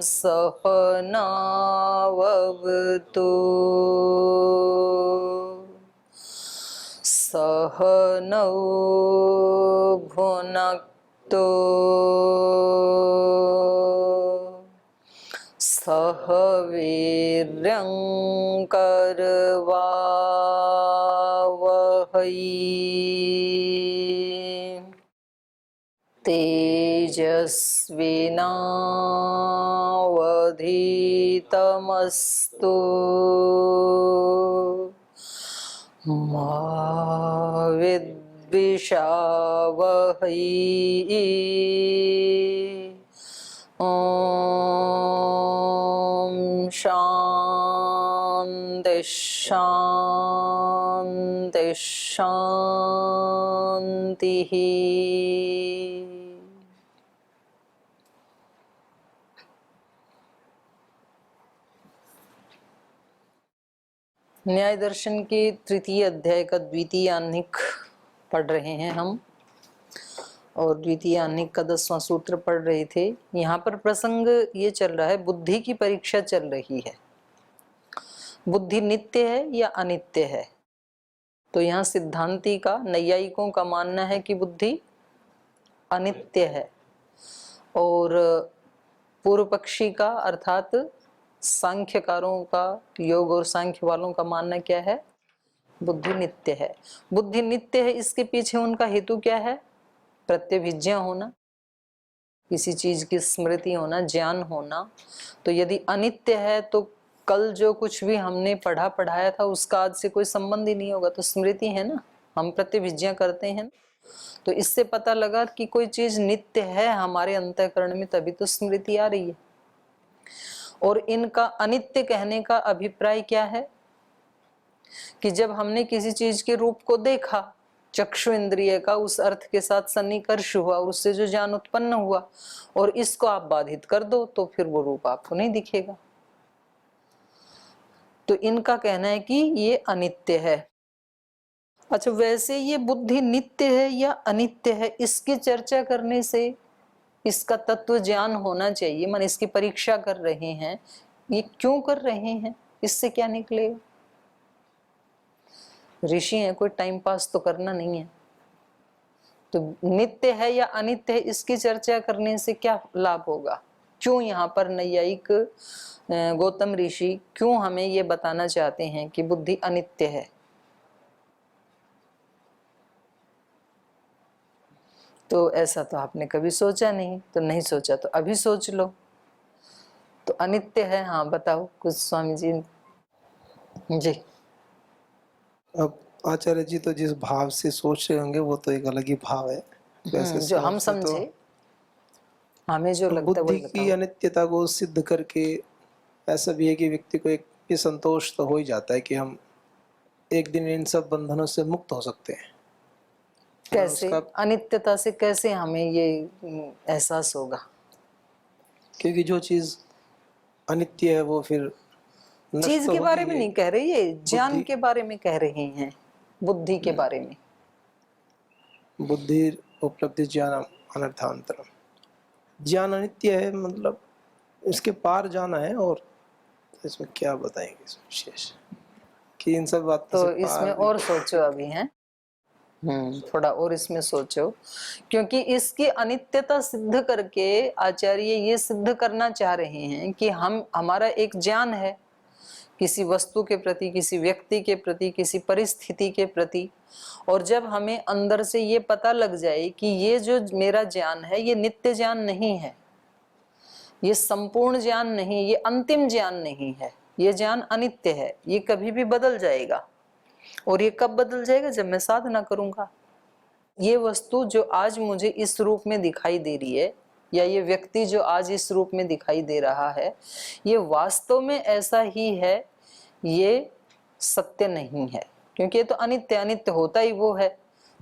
सहनाववतु सहनौ भुनक्तु सह वीर्यं करवावहै तेजस्विनावधीतमस्तु मा विद्विषावहै। ॐ शान्ति शान्ति शान्तिः। न्याय दर्शन के तृतीय अध्याय का द्वितीय आह्निक पढ़ रहे हैं हम, और द्वितीय आह्निक का 10वां सूत्र पढ़ रहे थे। यहाँ पर प्रसंग ये चल रहा है, बुद्धि की परीक्षा चल रही है। बुद्धि नित्य है या अनित्य है? तो यहाँ सिद्धांती का, नैयायिकों का मानना है कि बुद्धि अनित्य है, और पूर्व पक्षी का अर्थात सांख्यकारों का, योग और सांख्य वालों का मानना क्या है? बुद्धि नित्य है। बुद्धि नित्य है, इसके पीछे उनका हेतु क्या है? प्रत्यभिज्ञा होना, किसी चीज की स्मृति होना, ज्ञान होना। तो यदि अनित्य है तो कल जो कुछ भी हमने पढ़ाया था उसका आज से कोई संबंध ही नहीं होगा। तो स्मृति है ना, हम प्रत्यभिज्ञा करते हैं। तो इससे पता लगा कि कोई चीज नित्य है हमारे अंतःकरण में, तभी तो स्मृति आ रही है। और इनका अनित्य कहने का अभिप्राय क्या है कि जब हमने किसी चीज के रूप को देखा, चक्षु इंद्रिय का उस अर्थ के साथ सन्निकर्ष हुआ, और उससे जो ज्ञान उत्पन्न हुआ, और इसको आप बाधित कर दो तो फिर वो रूप आपको नहीं दिखेगा। तो इनका कहना है कि ये अनित्य है। अच्छा, वैसे ये बुद्धि नित्य है या अनित्य है, इसकी चर्चा करने से इसका तत्व ज्ञान होना चाहिए। मन इसकी परीक्षा कर रहे हैं, ये क्यों कर रहे हैं, इससे क्या निकलेगा? ऋषि हैं, कोई टाइम पास तो करना नहीं है। तो नित्य है या अनित्य है, इसकी चर्चा करने से क्या लाभ होगा? क्यों यहाँ पर नैयायिक गौतम ऋषि क्यों हमें ये बताना चाहते हैं कि बुद्धि अनित्य है? तो ऐसा तो आपने कभी सोचा नहीं, तो नहीं सोचा तो अभी सोच लो। तो अनित्य है, हाँ बताओ कुछ स्वामी जी। जी, अब आचार्य जी तो जिस भाव से सोच रहे होंगे वो तो एक अलग ही भाव है। वैसे जो हम समझते तो समझे, हमें जो लगता है बुद्धि वही की बताओ। अनित्यता को सिद्ध करके ऐसा भी है कि व्यक्ति को एक ये संतोष तो हो ही जाता है कि हम एक दिन इन सब बंधनों से मुक्त हो सकते हैं। कैसे अनित्यता से कैसे हमें ये एहसास होगा? क्योंकि जो चीज अनित्य है वो फिर नष्ट चीज तो के बारे होगी में ही। नहीं कह रहे, ये ज्ञान बुद्धि के बारे में कह रहे हैं, बुद्धि के बारे में। बुद्धि उपलब्धि ज्ञान अनर्थांतरम। ज्ञान अनित्य है, मतलब इसके पार जाना है। और इसमें क्या बताएंगे इसमें विशेष कि इन सब बातों से तो इसमें पार भी और सोचो अभी हैं, थोड़ा और इसमें सोचो, क्योंकि इसकी अनित्यता सिद्ध करके आचार्य ये सिद्ध करना चाह रहे हैं कि हमारा एक ज्ञान है किसी वस्तु के प्रति, किसी व्यक्ति के प्रति, किसी परिस्थिति के प्रति। और जब हमें अंदर से ये पता लग जाए कि ये जो मेरा ज्ञान है ये नित्य ज्ञान नहीं है, ये संपूर्ण ज्ञान नहीं, ये अंतिम ज्ञान नहीं है, ये ज्ञान अनित्य है, ये कभी भी बदल जाएगा। और ये कब बदल जाएगा? जब मैं साधना करूंगा। ये वस्तु जो आज मुझे इस रूप में दिखाई दे रही है, या ये व्यक्ति जो आज इस रूप में दिखाई दे रहा है, ये वास्तव में ऐसा ही है, ये सत्य नहीं है। क्योंकि ये तो अनित्य, अनित्य होता ही वो है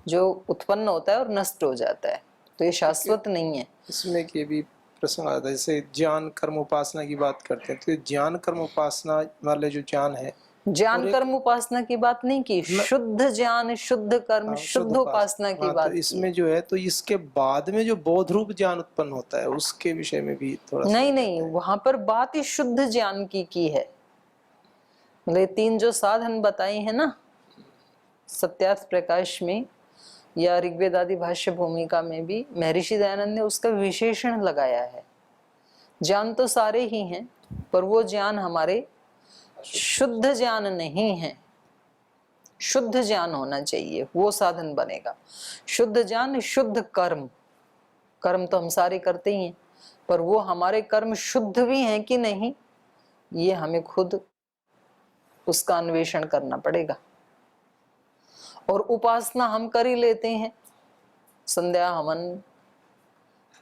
जो उत्पन्न होता है और नष्ट हो जाता है, तो ये शाश्वत नहीं है। इसमें कि भी प्रश्न आता है, जैसे ज्ञान कर्म उपासना की बात करते हैं, तो ज्ञान कर्म उपासना वाले जो ज्ञान है ज्ञान कर्म उपासना की बात नहीं की, शुद्ध ज्ञान शुद्ध कर्म शुद्ध उपासना की बात तो इसमें जो है, तो इसके बाद में जो बोध रूप ज्ञान उत्पन्न होता है उसके विषय में भी थोड़ा सा नहीं, वहां पर बात ही शुद्ध ज्ञान की है। मतलब 3 जो साधन बताए हैं ना सत्यार्थ प्रकाश में या ऋग्वेद आदि भाष्य भूमिका में भी महर्षि दयानंद ने उसका विशेषण लगाया है। ज्ञान तो सारे ही हैं, पर वो ज्ञान हमारे शुद्ध ज्ञान नहीं है। शुद्ध ज्ञान होना चाहिए, वो साधन बनेगा। शुद्ध ज्ञान शुद्ध कर्म, कर्म तो हम सारे करते ही हैं, पर वो हमारे कर्म शुद्ध भी हैं कि नहीं, ये हमें खुद उसका अन्वेषण करना पड़ेगा। और उपासना हम कर ही लेते हैं, संध्या हवन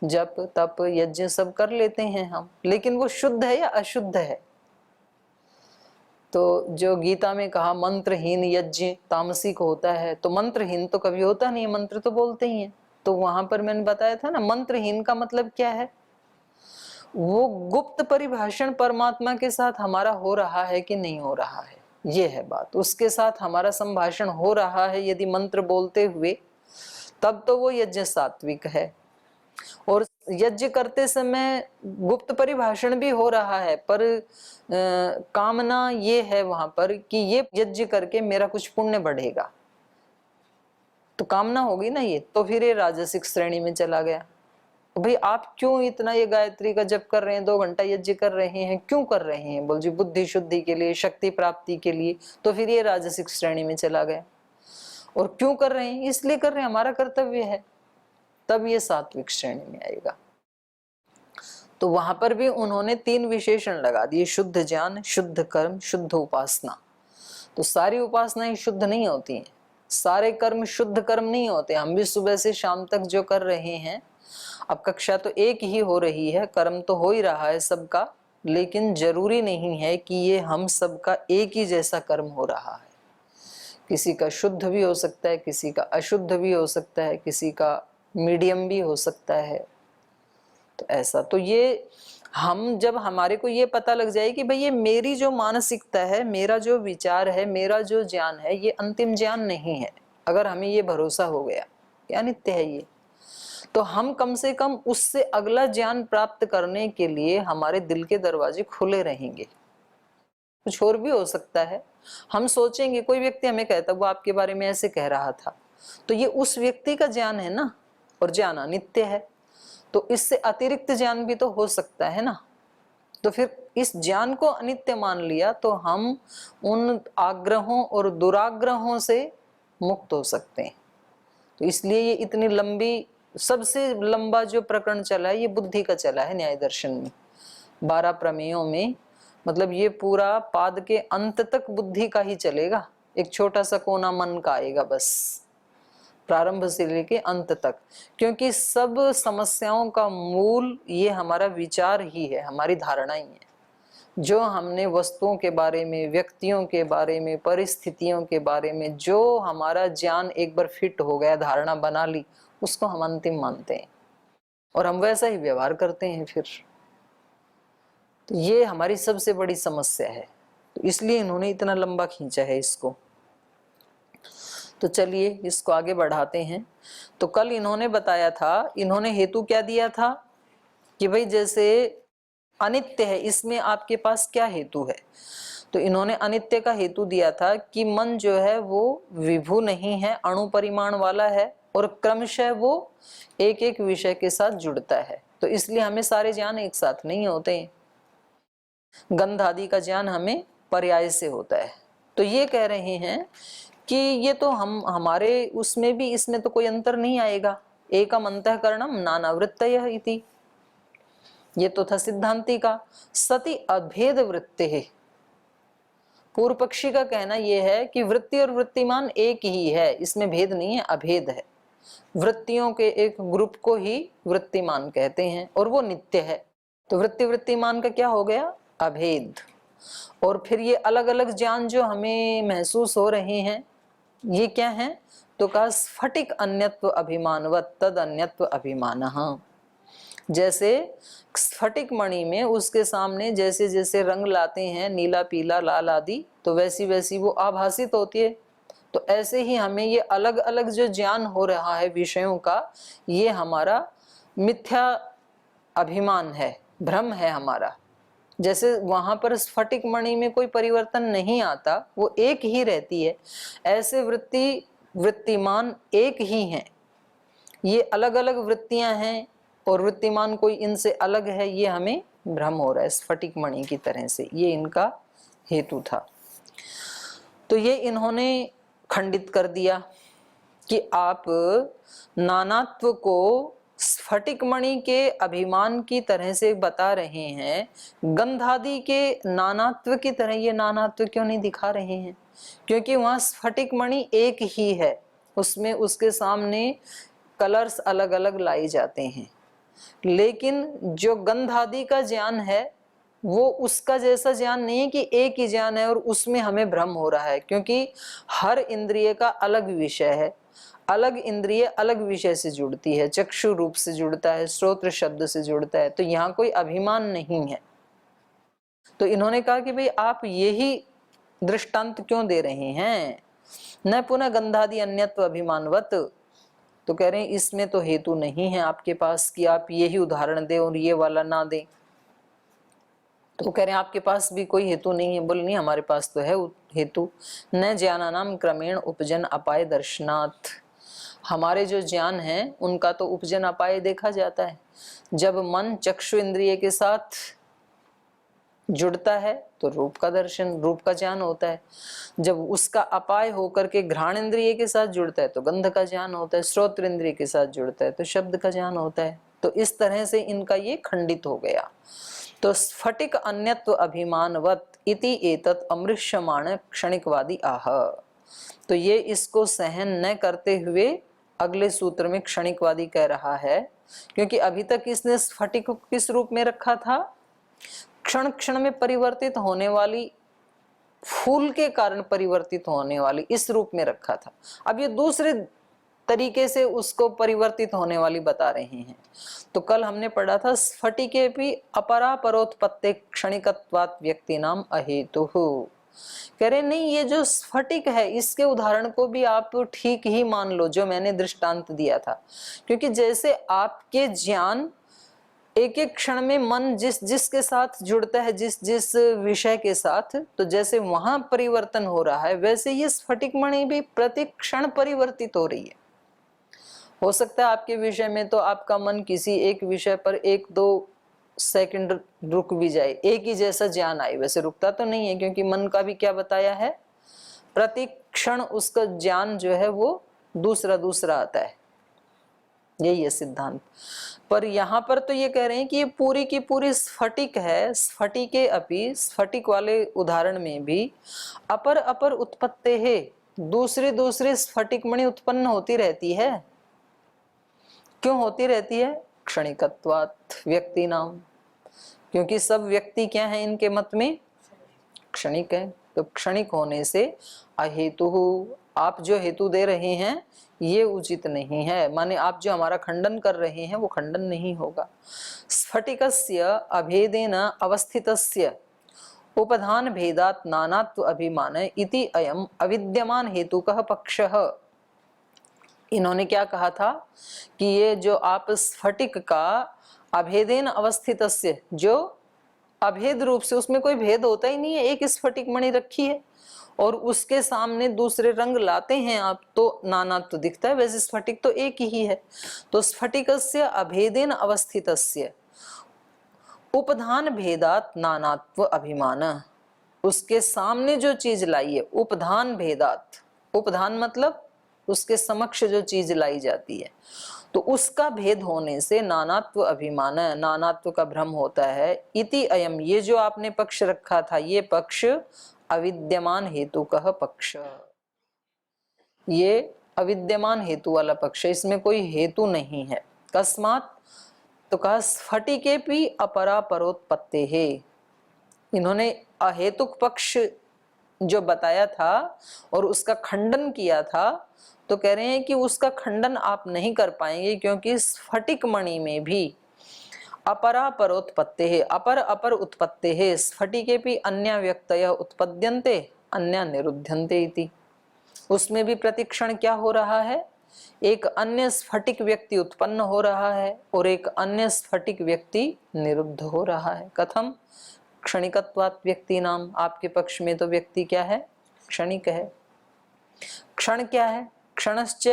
जप तप यज्ञ सब कर लेते हैं हम, लेकिन वो शुद्ध है या अशुद्ध है? तो जो गीता में कहा मंत्रहीन यज्ञ तामसिक होता है, तो मंत्रहीन तो कभी होता नहीं है, मंत्र तो बोलते ही हैं। तो वहां पर मैंने बताया था ना, मंत्रहीन का मतलब क्या है? वो गुप्त परिभाषण परमात्मा के साथ हमारा हो रहा है कि नहीं हो रहा है, ये है बात। उसके साथ हमारा संभाषण हो रहा है यदि मंत्र बोलते हुए, तब तो वो यज्ञ सात्विक है। और यज्ञ करते समय गुप्त परिभाषण भी हो रहा है, पर कामना ये है वहां पर कि ये यज्ञ करके मेरा कुछ पुण्य बढ़ेगा, तो कामना होगी ना ये, तो फिर ये राजसिक श्रेणी में चला गया। तो भाई आप क्यों इतना ये गायत्री का जप कर रहे हैं, 2 घंटा यज्ञ कर रहे हैं, क्यों कर रहे हैं? बोल जी बुद्धि शुद्धि के लिए, शक्ति प्राप्ति के लिए, तो फिर ये राजसिक श्रेणी में चला गया। और क्यों कर रहे हैं? इसलिए कर रहे हैं, हमारा कर्तव्य है, तब ये सात्विक श्रेणी में आएगा। तो वहां पर भी उन्होंने 3 विशेषण लगा दिए, शुद्ध ज्ञान शुद्ध कर्म शुद्ध उपासना। तो सारी उपासनाएं शुद्ध नहीं होती हैं, सारे कर्म शुद्ध कर्म नहीं होते। हम भी सुबह से शाम तक जो कर रहे हैं, अब कक्षा तो एक ही हो रही है, कर्म तो हो ही रहा है सबका, लेकिन जरूरी नहीं है कि ये हम सबका एक ही जैसा कर्म हो रहा है। किसी का शुद्ध भी हो सकता है, किसी का अशुद्ध भी हो सकता है, किसी का मीडियम भी हो सकता है। तो ऐसा, तो ये हम जब हमारे को ये पता लग जाए कि भाई ये मेरी जो मानसिकता है, मेरा जो विचार है, मेरा जो ज्ञान है, ये अंतिम ज्ञान नहीं है, अगर हमें ये भरोसा हो गया कि अनित्य है ये, तो हम कम से कम उससे अगला ज्ञान प्राप्त करने के लिए हमारे दिल के दरवाजे खुले रहेंगे। कुछ और भी हो सकता है, हम सोचेंगे, कोई व्यक्ति हमें कहता वो आपके बारे में ऐसे कह रहा था, तो ये उस व्यक्ति का ज्ञान है ना, और ज्ञान अनित्य है, तो इससे अतिरिक्त ज्ञान भी तो हो सकता है ना। तो फिर इस ज्ञान को अनित्य मान लिया तो हम उन आग्रहों और दुराग्रहों से मुक्त हो सकते हैं। तो इसलिए ये इतनी लंबी, सबसे लंबा जो प्रकरण चला है ये बुद्धि का चला है न्याय दर्शन में, 12 प्रमेयों में। मतलब ये पूरा पाद के अंत तक बुद्धि का ही चलेगा, एक छोटा सा कोना मन का आएगा बस, प्रारंभ से लेके अंत तक। क्योंकि सब समस्याओं का मूल ये हमारा विचार ही है, हमारी धारणा ही है। जो हमने वस्तुओं के बारे में, व्यक्तियों के बारे में, परिस्थितियों के बारे में जो हमारा ज्ञान एक बार फिट हो गया, धारणा बना ली, उसको हम अंतिम मानते हैं और हम वैसा ही व्यवहार करते हैं फिर। तो ये हमारी सबसे बड़ी समस्या है, तो इसलिए इन्होंने इतना लंबा खींचा है इसको। तो चलिए इसको आगे बढ़ाते हैं। तो कल इन्होंने बताया था, इन्होंने हेतु क्या दिया था कि भाई जैसे अनित्य है, इसमें आपके पास क्या हेतु है? तो इन्होंने अनित्य का हेतु दिया था कि मन जो है वो विभु नहीं है, अणु परिमाण वाला है, और क्रमशः वो एक एक विषय के साथ जुड़ता है। तो इसलिए हमें सारे ज्ञान एक साथ नहीं होते हैं, गंध आदि का ज्ञान हमें पर्याय से होता है। तो ये कह रहे हैं कि ये तो हम हमारे उसमें भी, इसमें तो कोई अंतर नहीं आएगा। एकम अंतःकरणम नानावृत्तयः इति, ये तो था सिद्धांति का। सति अभेद वृत्ति है, पूर्व पक्षी का कहना यह है कि वृत्ति और वृत्तिमान एक ही है, इसमें भेद नहीं है, अभेद है। वृत्तियों के एक ग्रुप को ही वृत्तिमान कहते हैं और वो नित्य है। तो वृत्ति वृत्तिमान का क्या हो गया? अभेद। और फिर ये अलग अलग ज्ञान जो हमें महसूस हो रहे हैं, ये क्या है? तो कहा स्फटिक अन्यत्व अभिमानवत् तद अन्यत्व अभिमानः। जैसे स्फटिक मणि में उसके सामने जैसे जैसे रंग लाते हैं, नीला पीला लाल आदि, तो वैसी वैसी वो आभासित होती है। तो ऐसे ही हमें ये अलग अलग जो ज्ञान हो रहा है विषयों का, ये हमारा मिथ्या अभिमान है, भ्रम है हमारा। जैसे वहां पर स्फटिक मणि में कोई परिवर्तन नहीं आता, वो एक ही रहती है, ऐसे वृत्तिमान एक ही हैं। ये अलग अलग वृत्तियां हैं और वृत्तिमान कोई इनसे अलग है, ये हमें भ्रम हो रहा है स्फटिक मणि की तरह से। ये इनका हेतु था। तो ये इन्होंने खंडित कर दिया कि आप नानात्व को स्फटिक मणि के अभिमान की तरह से बता रहे हैं, गंधादि के नानात्व की तरह ये नानात्व क्यों नहीं दिखा रहे हैं? क्योंकि वहां स्फटिक मणि एक ही है, उसमें उसके सामने कलर्स अलग अलग लाई जाते हैं, लेकिन जो गंधादि का ज्ञान है वो उसका जैसा ज्ञान नहीं है कि एक ही ज्ञान है और उसमें हमें भ्रम हो रहा है। क्योंकि हर इंद्रिय का अलग विषय है, अलग इंद्रिय अलग विषय से जुड़ती है, चक्षु रूप से जुड़ता है, श्रोत्र शब्द से जुड़ता है, तो यहाँ कोई अभिमान नहीं है। तो इन्होंने कहा कि भाई आप यही दृष्टांत क्यों दे रहे हैं, न पुनः गंधादि अन्यत्व अभिमानवत। तो कह रहे हैं इसमें तो हेतु नहीं है आपके पास कि आप यही उदाहरण दें और ये वाला ना दें। तो कह रहे हैं आपके पास भी कोई हेतु नहीं है। बोले नहीं, हमारे पास तो है हेतु। न ज्ञानानाम क्रमेण उपजन अपाय दर्शनात्। हमारे जो ज्ञान है उनका तो उपजन अपाय देखा जाता है। जब मन चक्षु इंद्रिय के साथ जुड़ता है तो रूप का दर्शन, रूप का ज्ञान होता है। जब उसका अपाय होकर के घ्राण इंद्रिय के साथ जुड़ता है तो गंध का ज्ञान होता है, श्रोत्र इंद्रिय के साथ जुड़ता है तो शब्द का ज्ञान होता है। तो इस तरह से इनका ये खंडित हो गया। तो स्फटिक अन्यत्व अभिमानवत इति एतत् अमृष्यमाण क्षणिकवादी आह। तो ये इसको सहन न करते हुए अगले सूत्र में क्षणिकवादी कह रहा है, क्योंकि अभी तक इसने स्फटिक को किस रूप में रखा था? क्षण क्षण में परिवर्तित होने वाली, फूल के कारण परिवर्तित होने वाली, इस रूप में रखा था। अब ये दूसरे तरीके से उसको परिवर्तित होने वाली बता रहे हैं। तो कल हमने पढ़ा था स्फटिके भी अपरा परोत्पत्ति क्षणिकत्वात् व्यक्ति नाम अहेतु। कह रहे नहीं, ये जो स्फटिक है इसके उदाहरण को भी आप ठीक ही मान लो जो मैंने दृष्टांत दिया था। क्योंकि जैसे आपके ज्ञान एक एक क्षण में मन जिस जिस के साथ जुड़ता है, जिस जिस विषय के साथ, तो जैसे वहां परिवर्तन हो रहा है वैसे ये स्फटिक मणि भी प्रति क्षण परिवर्तित हो रही है। हो सकता है आपके विषय में तो आपका मन किसी एक विषय पर 1-2 सेकंड रुक भी जाए, एक ही जैसा ज्ञान आए, वैसे रुकता तो नहीं है क्योंकि मन का भी क्या बताया है, प्रति क्षण उसका ज्ञान जो है वो दूसरा दूसरा आता है, यही है सिद्धांत। पर यहाँ पर तो ये कह रहे हैं कि ये पूरी की पूरी स्फटिक है। स्फटिके अपि, स्फटिक वाले उदाहरण में भी अपर अपर उत्पत्ति है, दूसरी दूसरी स्फटिक मणि उत्पन्न होती रहती है। क्यों होती रहती है? क्षणिकत्वात् व्यक्ति नाम, क्योंकि सब व्यक्ति क्या है इनके मत में? क्षणिक है। तो क्षणिक होने से अहेतु, आप जो हेतु दे रहे हैं ये उचित नहीं है, माने आप जो हमारा खंडन कर रहे हैं वो खंडन नहीं होगा। स्फटिकस्य अभेदेन अवस्थितस्य उपधान भेदात् नानात्व अभिमान इति अयम अविद्यमान हेतुकः पक्षः। इन्होंने क्या कहा था कि ये जो आप स्फटिक का अभेदेन अवस्थितस्य, जो अभेद रूप से, उसमें कोई भेद होता ही नहीं है, एक स्फटिक मणि रखी है और उसके सामने दूसरे रंग लाते हैं आप तो नानात्व दिखता है, वैसे स्फटिक तो एक ही है। तो स्फटिकस्य अभेदेन अवस्थितस्य उपधान भेदात् नानात्व अभिमान, उसके सामने जो चीज लाई है, उपधान भेदात्, उपधान मतलब उसके समक्ष जो चीज लाई जाती है, तो उसका भेद होने से नानात्व अभिमान, नानात्व का भ्रम होता है। इति अयम, ये जो आपने पक्ष रखा था ये पक्ष अविद्यमान हेतु का पक्ष, ये अविद्यमान हेतु वाला पक्ष, इसमें कोई हेतु नहीं है। कस्मात्, तो कहा स्फटिके भी अपरा परोत्पत्ति है। इन्होंने अहेतुक पक्ष जो बताया था और उसका खंडन किया था, तो कह रहे हैं कि उसका खंडन आप नहीं कर पाएंगे क्योंकि स्फटिक मणि में भी अपरा परोत्पत्ते है, अपर अपर उत्पत्ते है, स्फटिकेपि अन्य व्यक्तयः उत्पद्यन्ते अन्य निरुध्यन्ते इति। उसमें भी प्रतिक्षण क्या हो रहा है, एक अन्य स्फटिक व्यक्ति उत्पन्न हो रहा है और एक अन्य स्फटिक व्यक्ति निरुद्ध हो रहा है। कथम? क्षणिकत्वात् व्यक्ति नाम, आपके पक्ष में तो व्यक्ति क्या है, क्षणिक है। क्षण क्या है? क्षणश्च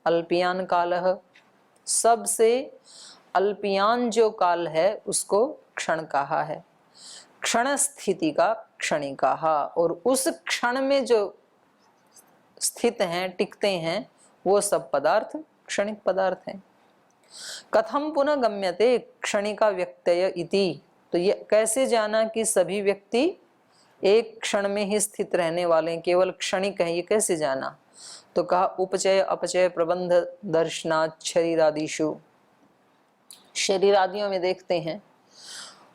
अल्पियान कालः, सबसे अल्पियान जो काल है उसको क्षण कहा है। क्षण स्थिति का क्षणिकाः, और उस क्षण में जो स्थित हैं, टिकते हैं, वो सब पदार्थ क्षणिक पदार्थ हैं। कथम पुनः गम्यते क्षणिका व्यक्तय इति, तो ये कैसे जाना कि सभी व्यक्ति एक क्षण में ही स्थित रहने वाले हैं, केवल क्षणिक हैं, ये कैसे जाना? तो कहा उपचय अपचय प्रबंध दर्शनात् शरीरादिषु, शरीर आदियों में देखते हैं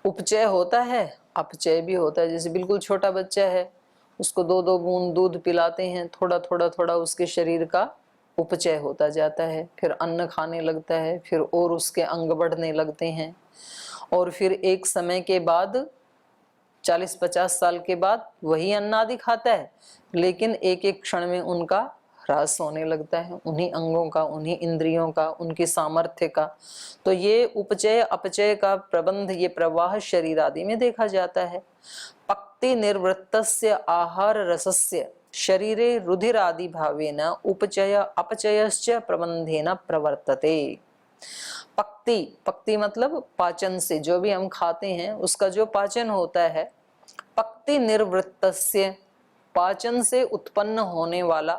उपचय होता है, अपचय भी होता है। जैसे बिल्कुल छोटा बच्चा है, उसको 2-2 बूंद दूध पिलाते हैं, थोड़ा थोड़ा थोड़ा उसके शरीर का उपचय होता जाता है, फिर अन्न खाने लगता है, फिर और उसके अंग बढ़ने लगते हैं, और फिर एक समय के बाद 40-50 साल के बाद वही अन्न आदि खाता है, लेकिन एक एक क्षण में उनका ह्रास होने लगता है, उन्हीं अंगों का, उन्हीं इंद्रियों का, उनकी सामर्थ्य का। तो ये उपचय अपचय का प्रबंध, ये प्रवाह शरीर आदि में देखा जाता है। पक्ति निर्वृत्तस्य आहार रसस्य शरीरे रुधिर आदि भावेन उपचय अपचयश्च प्रबंधेन प्रवर्तते। पक्ति, पक्ति मतलब पाचन से, जो भी हम खाते हैं उसका जो पाचन होता है, पक्ति निर्वृत्तस्य, पाचन से उत्पन्न होने वाला,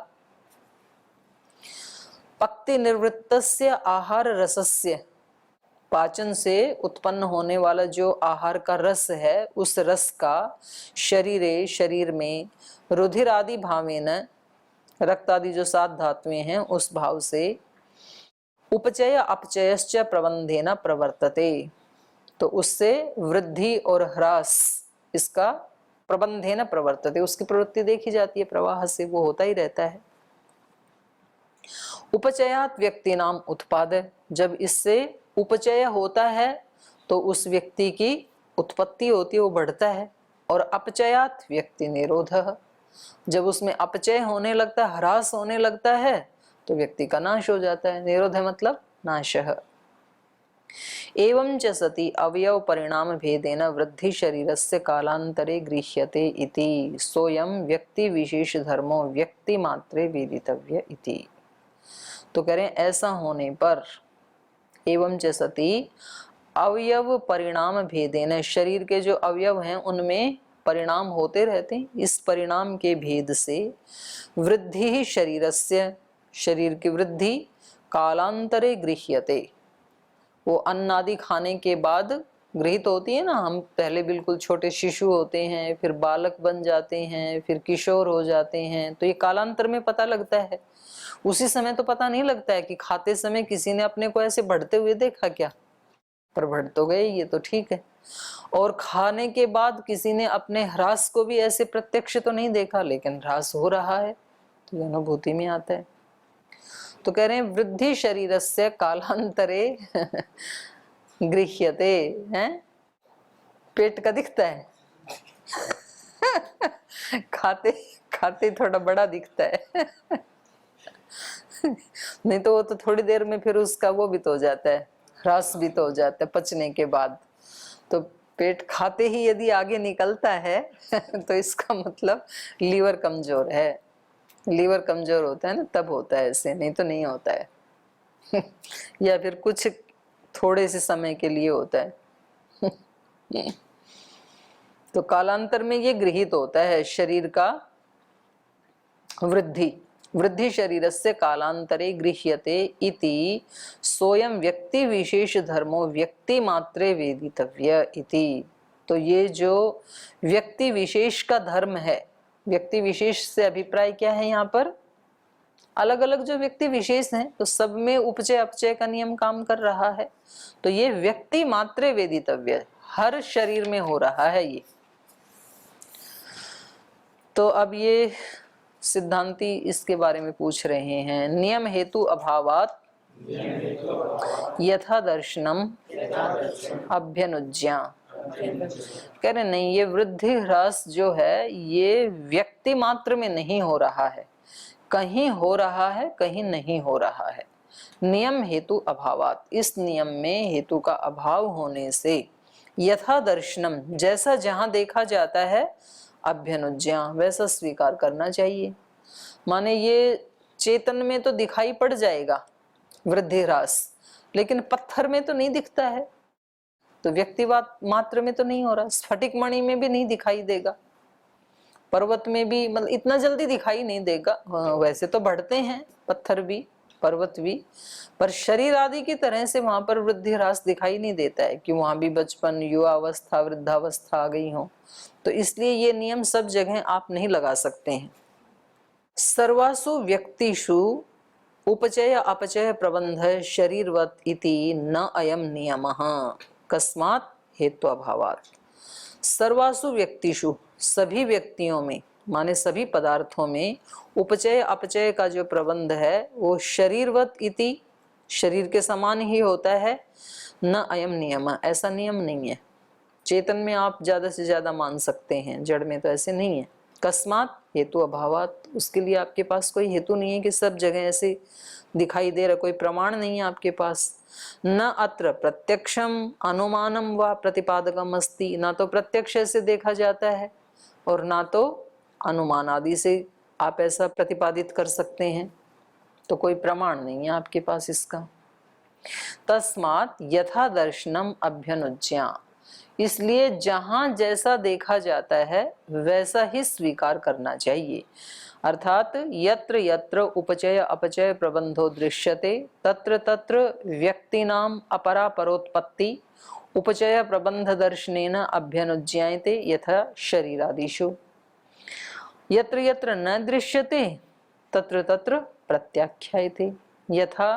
पक्ति निर्वृत्तस्य आहार रसस्य, पाचन से उत्पन्न होने वाला जो आहार का रस है, उस रस का शरीरे, शरीर में, रुधिर आदि भावेन, रक्त आदि जो 7 धातुएं हैं उस भाव से, उपचय अपचयश्च प्रबंधेन प्रवर्तते, तो उससे वृद्धि और ह्रास, इसका प्रबंधेन प्रवर्तते, उसकी प्रवृत्ति देखी जाती है, प्रवाह से वो होता ही रहता है। उपचयात व्यक्ति नाम उत्पाद, जब इससे उपचय होता है तो उस व्यक्ति की उत्पत्ति होती है, वो बढ़ता है। और अपचयात व्यक्ति निरोधः, जब उसमें अपचय होने लगता है, ह्रास होने लगता है, तो व्यक्ति का नाश हो जाता है। निरोध मतलब नाशः। एवं च सति अवयव परिणाम भेदेन वृद्धि शरीरस्य कालांतरे गृह्यते इति, सोयम व्यक्ति विशेष धर्मो व्यक्ति मात्रे वेदितव्य इति। तो कह रहे हैं ऐसा होने पर, एवं च सति अवयव परिणाम भेदेन, शरीर के जो अवयव हैं उनमें परिणाम होते रहते हैं, इस परिणाम के भेद से वृद्धि ही शरीरस्य, शरीर की वृद्धि कालांतरे गृह्यते, वो अन्न आदि खाने के बाद गृहित होती है ना। हम पहले बिल्कुल छोटे शिशु होते हैं, फिर बालक बन जाते हैं, फिर किशोर हो जाते हैं, तो ये कालांतर में पता लगता है। उसी समय तो पता नहीं लगता है कि खाते समय किसी ने अपने को ऐसे बढ़ते हुए देखा क्या, पर बढ़ तो गए, ये तो ठीक है। और खाने के बाद किसी ने अपने ह्रास को भी ऐसे प्रत्यक्ष तो नहीं देखा, लेकिन ह्रास हो रहा है, तो ये अनुभूति में आता है। तो कह रहे हैं वृद्धि शरीरस्य कालांतरे गृह्यते, हैं, पेट का दिखता है खाते खाते थोड़ा बड़ा दिखता है नहीं तो वो तो थोड़ी देर में फिर उसका वो भी तो हो जाता है, ह्रास भी तो हो जाता है पचने के बाद। तो पेट खाते ही यदि आगे निकलता है तो इसका मतलब लीवर कमजोर है। लीवर कमजोर होता है ना, तब होता है ऐसे, नहीं तो नहीं होता है या फिर कुछ थोड़े से समय के लिए होता है तो कालांतर में ये गृहीत होता है शरीर का वृद्धि, वृद्धि शरीरस्य कालांतरे गृह्यते इति, सोयम व्यक्ति विशेष धर्मो व्यक्ति मात्रे वेदितव्य इति। तो ये जो व्यक्ति विशेष का धर्म है, व्यक्ति विशेष से अभिप्राय क्या है यहाँ पर, अलग अलग जो व्यक्ति विशेष हैं तो सब में उपचय अपचय का नियम काम कर रहा है। तो ये व्यक्ति मात्रे वेदितव्य, हर शरीर में हो रहा है ये। तो अब ये सिद्धांती इसके बारे में पूछ रहे हैं, नियम हेतु अभावात, यथा दर्शनम अभ्यनुज्ञा। कह रहे नहीं, ये वृद्धि ह्रास जो है ये व्यक्ति मात्र में नहीं हो रहा है, कहीं हो रहा है कहीं नहीं हो रहा है। नियम हेतु अभावात, इस नियम में हेतु का अभाव होने से यथा दर्शनम, जैसा जहां देखा जाता है, अभ्यनुज्ञा, वैसा स्वीकार करना चाहिए। माने ये चेतन में तो दिखाई पड़ जाएगा वृद्धि ह्रास, लेकिन पत्थर में तो नहीं दिखता है, तो व्यक्तिवाद मात्र में तो नहीं हो रहा। स्फटिक मणि में भी नहीं दिखाई देगा, पर्वत में भी मतलब इतना जल्दी दिखाई नहीं देगा। वैसे तो बढ़ते हैं पत्थर भी, पर्वत भी, पर शरीर आदि की तरह से वहां पर वृद्धि ह्रास दिखाई नहीं देता है कि वहां भी बचपन, युवावस्था, वृद्धावस्था आ गई हो। तो इसलिए ये नियम सब जगह आप नहीं लगा सकते हैं। सर्वासु व्यक्तिषु उपचय अपचय प्रबंध शरीरवत इति न अयम नियमः कस्मात् हेतु अभावात्। सर्वासु व्यक्तिषु, सभी व्यक्तियों में, माने सभी पदार्थों में, उपचय अपचय का जो प्रबंध है वो शरीरवत इति, शरीर के समान ही होता है। न अयम नियम, ऐसा नियम नहीं है। चेतन में आप ज्यादा से ज्यादा मान सकते हैं, जड़ में तो ऐसे नहीं है। कस्मात् हेतु अभावात, उसके लिए आपके पास कोई हेतु नहीं है कि सब जगह ऐसे दिखाई दे रहा, कोई प्रमाण नहीं है आपके पास। न अत्र प्रत्यक्षम अनुमानम व प्रतिपादकम अस्ति, ना तो प्रत्यक्ष से देखा जाता है और ना तो अनुमान आदि से आप ऐसा प्रतिपादित कर सकते हैं, तो कोई प्रमाण नहीं है आपके पास इसका। तस्मात् यथा दर्शनम अभ्यनुज्ञा, इसलिए जहां जैसा देखा जाता है वैसा ही स्वीकार करना चाहिए। अर्थात यत्र यत्र उपचय अपचय प्रबंधो दृश्यते तत्र तत्र व्यक्तिनाम अपरा परोत्पत्ति उपचय प्रबंध दर्शनेन अभ्यनुज्ञायते यथा शरीरादिषु। यत्र यत्र न दृश्यते तत्र तत्र प्रत्याख्यायते यथा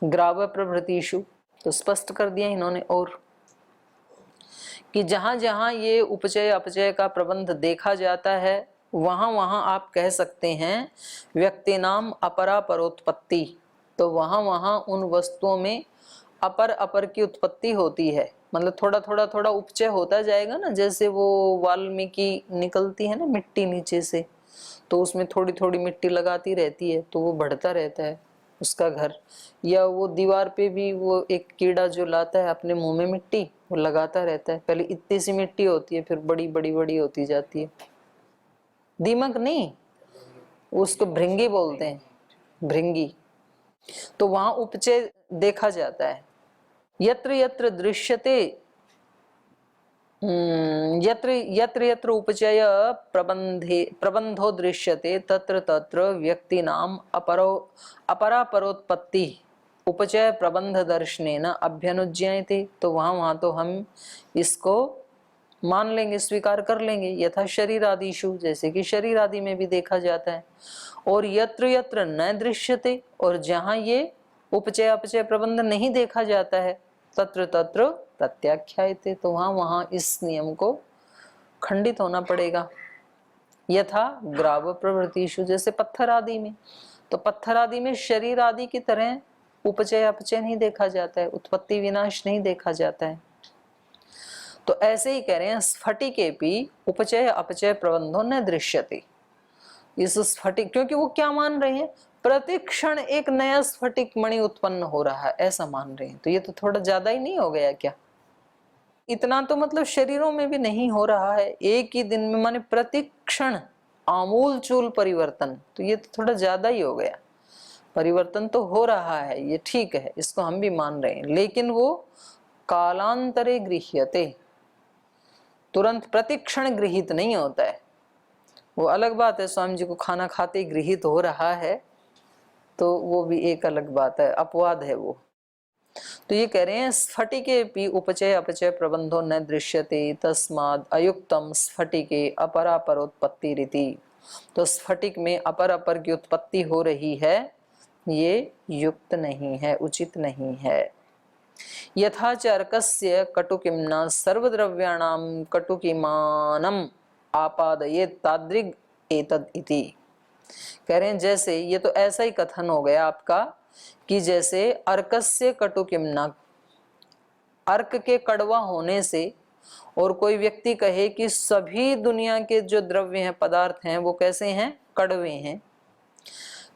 ग्राव प्रभृतिषु। तो स्पष्ट कर दिया इन्होंने और कि जहां जहां ये उपचय अपचय का प्रबंध देखा जाता है वहां वहां आप कह सकते हैं व्यक्ति नाम अपरा परोत्पत्ति। तो वहां वहां उन वस्तुओं में अपर अपर की उत्पत्ति होती है, मतलब थोड़ा थोड़ा थोड़ा उपचय होता जाएगा ना। जैसे वो वाल्मीकि निकलती है ना मिट्टी नीचे से, तो उसमें थोड़ी थोड़ी मिट्टी लगाती रहती है तो वो बढ़ता रहता है उसका घर। या वो दीवार पे भी वो एक कीड़ा जो लाता है अपने मुंह में मिट्टी, वो लगाता रहता है। पहले इतनी सी मिट्टी होती है, फिर बड़ी बड़ी बड़ी होती जाती है। दीमक नहीं, उसको भृंगी बोलते हैं, भृंगी। तो वहां उपचय देखा जाता है। यत्र यत्र दृश्यते यत्र यत्र यत्र उपचय प्रबंधो दृश्यते तत्र तत्र व्यक्तिनाम अपरा परोत्पत्ति उपचय प्रबंध दर्शनेन अभ्यनुज्ञायते। तो वहां तो हम इसको मान लेंगे, स्वीकार कर लेंगे। यथा शरीर आदिषु, जैसे कि शरीर आदि में भी देखा जाता है। और यत्र यत्र न दृश्यते, और जहां ये उपचय अपचय प्रबंध नहीं देखा जाता है तत्र तत्र प्रत्याख्यायते। तो वहां वहां इस नियम को खंडित होना पड़ेगा। यथा ग्राव प्रवृत्तिषु, जैसे पत्थर आदि में, तो पत्थर आदि में शरीर आदि की तरह उपचय अपचय नहीं देखा जाता है, उत्पत्ति विनाश नहीं देखा जाता है। तो ऐसे ही कह रहे हैं स्फटिके भी उपचय अपचय प्रबंधो न दृश्यते। इस स्फटिक, क्योंकि वो क्या मान रहे हैं, प्रतिक्षण एक नया स्फटिक मणि उत्पन्न हो रहा है ऐसा मान रहे हैं। तो ये तो थोड़ा ज्यादा ही नहीं हो गया क्या? इतना तो मतलब शरीरों में भी नहीं हो रहा है एक ही दिन में, माने प्रतिक्षण आमूल चूल परिवर्तन। तो ये तो थोड़ा ज्यादा ही हो गया। परिवर्तन तो हो रहा है, ये ठीक है, इसको हम भी मान रहे हैं, लेकिन वो कालांतरे गृह्यते, तुरंत प्रतिक्षण गृहित नहीं होता है। वो अलग बात है, स्वामी जी को खाना खाते ही गृहित हो रहा है, तो वो भी एक अलग बात है, अपवाद है वो। तो ये कह रहे हैं स्फटिके भी उपचय अपचय प्रबंधो न दृश्यते तस्माद् अयुक्तम स्फटिके अपरा परोत्पत्ति रीति। तो स्फटिक में अपर अपर की उत्पत्ति हो रही है, ये युक्त नहीं है, उचित नहीं है। यथा चर्कस्य कटुकिम्ना सर्वद्रव्याणां कटुकिमानम आपादयेत् तादृग एतद् इति। कह रहे हैं जैसे, ये तो ऐसा ही कथन हो गया आपका कि जैसे अर्कस्य कटुकिम्ना, अर्क के कड़वा होने से, और कोई व्यक्ति कहे कि सभी दुनिया के जो द्रव्य हैं, पदार्थ हैं, वो कैसे हैं, कड़वे हैं।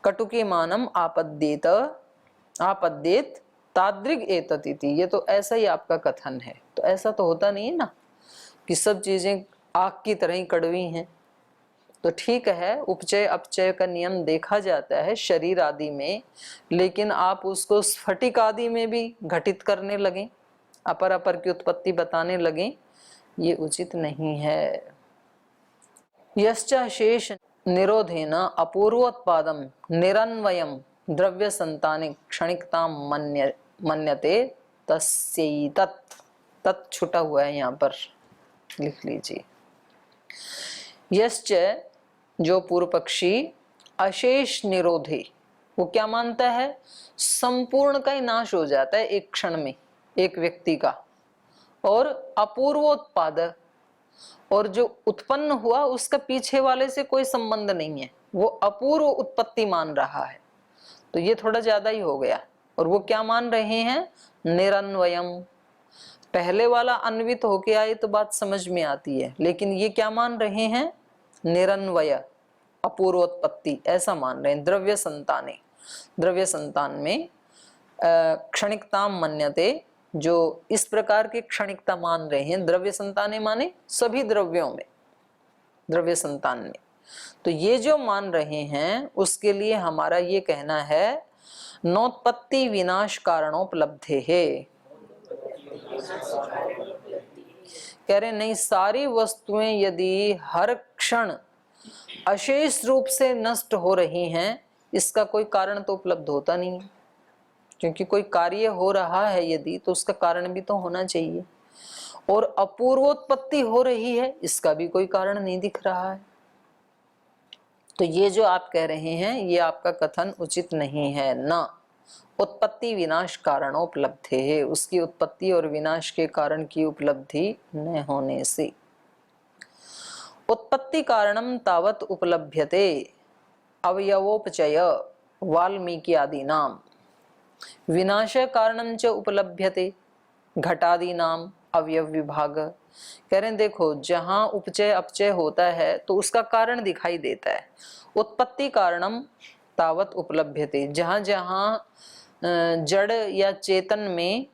कटुकी मानम आपद्येत आपद्येत तादृग एततिति, ये तो ऐसा ही आपका कथन है। तो ऐसा तो होता नहीं है ना कि सब चीजें आग की तरह ही कड़वी हैं। तो ठीक है, उपचय अपचय का नियम देखा जाता है शरीर आदि में, लेकिन आप उसको स्फटिक आदि में भी घटित करने लगें, अपर अपर की उत्पत्ति बताने लगें, ये उचित नहीं है। यश्च शेष निरोधेन अपूर्वोत्पादम निरन्वयम द्रव्य संताने क्षणिकता मन्यते तस्यैतत्, तत् छुटा हुआ है, यहाँ पर लिख लीजिए। यश्च, जो पूर्व पक्षी, अशेष निरोधे, वो क्या मानता है, संपूर्ण का ही नाश हो जाता है एक क्षण में एक व्यक्ति का, और अपूर्वोत्पाद, और जो उत्पन्न हुआ उसका पीछे वाले से कोई संबंध नहीं है, वो अपूर्व उत्पत्ति मान रहा है। तो ये थोड़ा ज्यादा ही हो गया। और वो क्या मान रहे हैं, निरन्वयम। पहले वाला अन्वित होके आए तो बात समझ में आती है, लेकिन ये क्या मान रहे हैं, निरन्वय, अपूर्वोत्पत्ति, ऐसा मान रहे हैं। द्रव्य संताने, द्रव्य संतान में क्षणिकता मन्यते, जो इस प्रकार के क्षणिकता मान रहे हैं, द्रव्य संताने माने सभी द्रव्यों में, द्रव्य संतान में। तो ये जो मान रहे हैं उसके लिए हमारा ये कहना है, नोत्पत्ति विनाश कारणोपलब्धे है। कह रहे नहीं, सारी वस्तुएं यदि हर क्षण अशेष रूप से नष्ट हो रही हैं, इसका कोई कारण तो उपलब्ध होता नहीं है, क्योंकि कोई कार्य हो रहा है यदि, तो उसका कारण भी तो होना चाहिए। और अपूर्वोत्पत्ति हो रही है, इसका भी कोई कारण नहीं दिख रहा है। तो ये जो आप कह रहे हैं, ये आपका कथन उचित नहीं है। न उत्पत्ति विनाश कारणोपलब्धे है, उसकी उत्पत्ति और विनाश के कारण की उपलब्धि न होने से। उत्पत्ति कारणम तावत उपलभ्यते अवयवोपचय वाल्मीकि आदि नाम, विनाश कारणम च उपलभ्यते घटादि नाम अवयव विभाग। कह रहे हैं देखो, जहां उपचय अपचय होता है तो उसका कारण दिखाई देता है। उत्पत्ति कारणम तावत उपलभ्यते, जहां जहां जड़ या चेतन में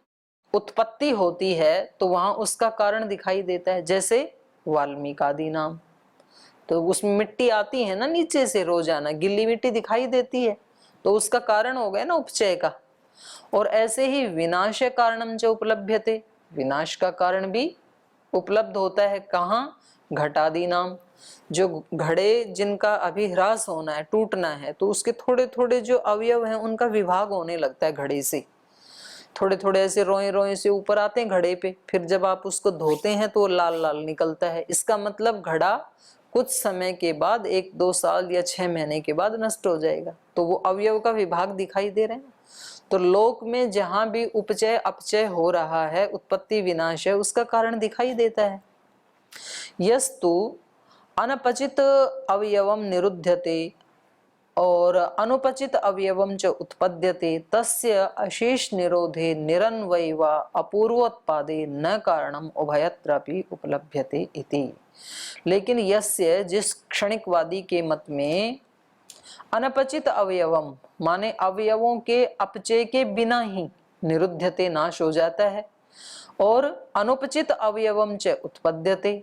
उत्पत्ति होती है तो वहां उसका कारण दिखाई देता है। जैसे वाल्मीकि आदि नाम, तो उसमें मिट्टी आती है ना नीचे से, रोजाना गिल्ली मिट्टी दिखाई देती है, तो उसका कारण हो गया ना उपचय का। और ऐसे ही विनाश कारणम जो उपलभ्यते, विनाश का कारण भी उपलब्ध होता है। कहाँ, घटादि नाम, जो घड़े जिनका अभी ह्रास होना है, टूटना है, तो उसके थोड़े थोड़े जो अवयव हैं उनका विभाग होने लगता है घड़े से, थोड़े थोड़े ऐसे रोए रोए से ऊपर आते हैं घड़े पे। फिर जब आप उसको धोते हैं तो लाल लाल निकलता है। इसका मतलब घड़ा कुछ समय के बाद, 1-2 साल या 6 महीने के बाद नष्ट हो जाएगा। तो वो अवयव का विभाग दिखाई दे रहे हैं। तो लोक में जहां भी उपचय अपचय हो रहा है, उत्पत्ति विनाश है, उसका कारण दिखाई देता है। यस्तु अनपचित अवयवम निरुध्यते और अनुपचित अवयवम च उत्पद्यते तस्य अशेष निरोधे निरन्वय व अपूर्वोत्पादे न कारणम उभयत्रापि उपलभ्यते इति। लेकिन यस्य, जिस क्षणिकवादी के मत में अनपचित अवयवम माने अवयवों के अपचय के बिना ही निरुध्यते नाश हो जाता है, और अनुपचित अवयवम च उत्पद्यते,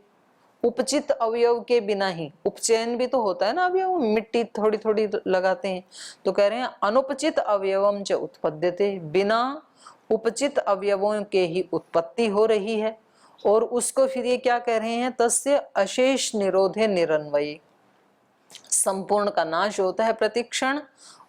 उपचित अवयव के बिना ही, उपचयन भी तो होता है ना अवयव, मिट्टी थोड़ी थोड़ी लगाते हैं, तो कह रहे हैं अनुपचित अवयवम च उत्पद्यते, बिना उपचित अवयवों के ही उत्पत्ति हो रही है। और उसको फिर ये क्या कह रहे हैं, तस्य अशेष निरोधे निरन्वयी, संपूर्ण का नाश होता है प्रतिक्षण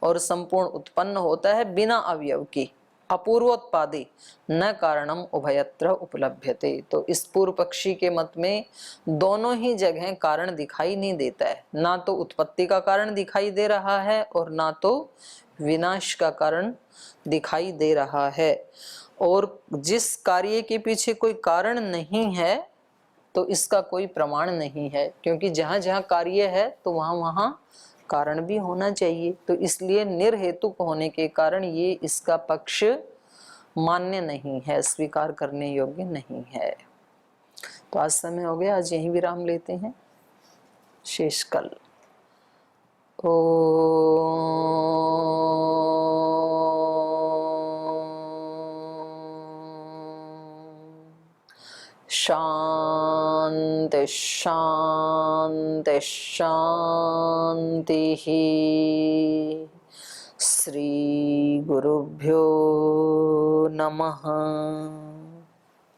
और संपूर्ण उत्पन्न होता है बिना अवयव की, अपूर्वोत्पादी न कारणम उभयत्र उपलभ्यते। तो इस पूर्व पक्षी के मत में दोनों ही जगह कारण दिखाई नहीं देता है, ना तो उत्पत्ति का कारण दिखाई दे रहा है और ना तो विनाश का कारण दिखाई दे रहा है। और जिस कार्य के पीछे कोई कारण नहीं है तो इसका कोई प्रमाण नहीं है, क्योंकि जहां जहां कार्य है तो वहां वहां कारण भी होना चाहिए, तो इसलिए निर्हेतुक होने के कारण ये इसका पक्ष मान्य नहीं है, स्वीकार करने योग्य नहीं है। तो आज समय हो गया, आज यहीं विराम लेते हैं, शेष कल। शांति शांति शांति। श्री गुरुभ्यो नमः।